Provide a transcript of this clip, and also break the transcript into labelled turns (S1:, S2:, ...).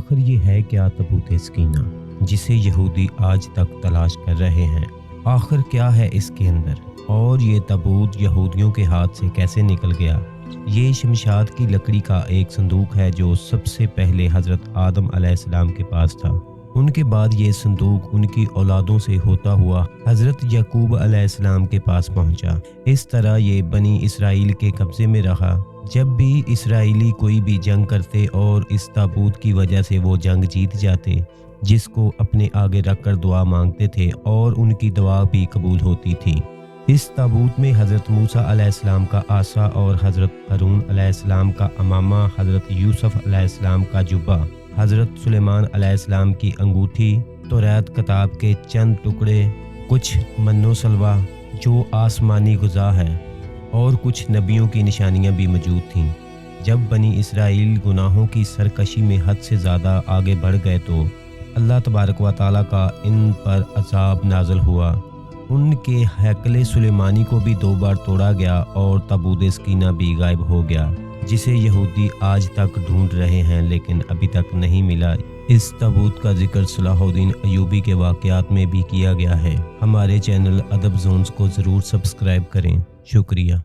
S1: आखिर ये है क्या तबूत सकीना जिसे यहूदी आज तक तलाश कर रहे हैं। आखिर क्या है इसके अंदर, और ये तबूत यहूदियों के हाथ से कैसे निकल गया। ये शमशाद की लकड़ी का एक संदूक है जो सबसे पहले हज़रत आदम अलैहिस्सलाम के पास था। उनके बाद ये संदूक उनकी औलादों से होता हुआ हज़रत याकूब अलैहिस्सलाम के पास पहुंचा। इस तरह ये बनी इसराइल के कब्ज़े में रहा। जब भी इसराइली कोई भी जंग करते और इस ताबूत की वजह से वो जंग जीत जाते, जिसको अपने आगे रखकर दुआ मांगते थे और उनकी दुआ भी कबूल होती थी। इस ताबूत में हज़रत मूसा अलैहिस्सलाम का आसा और हज़रत हारून अलैहिस्सलाम का अमामा, हज़रत यूसुफ अलैहिस्सलाम का जुब्बा, हज़रत सुलेमान अलैहिस्सलाम की अंगूठी, तौरात किताब के चंद टुकड़े, कुछ मन्नो सलवा जो आसमानी गुज़ा है, और कुछ नबियों की निशानियां भी मौजूद थीं। जब बनी इसराइल गुनाहों की सरकशी में हद से ज़्यादा आगे बढ़ गए तो अल्लाह तबारक व तआला का इन पर अज़ाब नाज़िल हुआ। उनके हैकले सुलेमानी को भी 2 बार तोड़ा गया और ताबूत सकीना भी गायब हो गया, जिसे यहूदी आज तक ढूंढ रहे हैं लेकिन अभी तक नहीं मिला। इस ताबूत का जिक्र सलाहुद्दीन अय्यूबी के वाक़यात में भी किया गया है। हमारे चैनल अदब ज़ोन्स को ज़रूर सब्सक्राइब करें। शुक्रिया।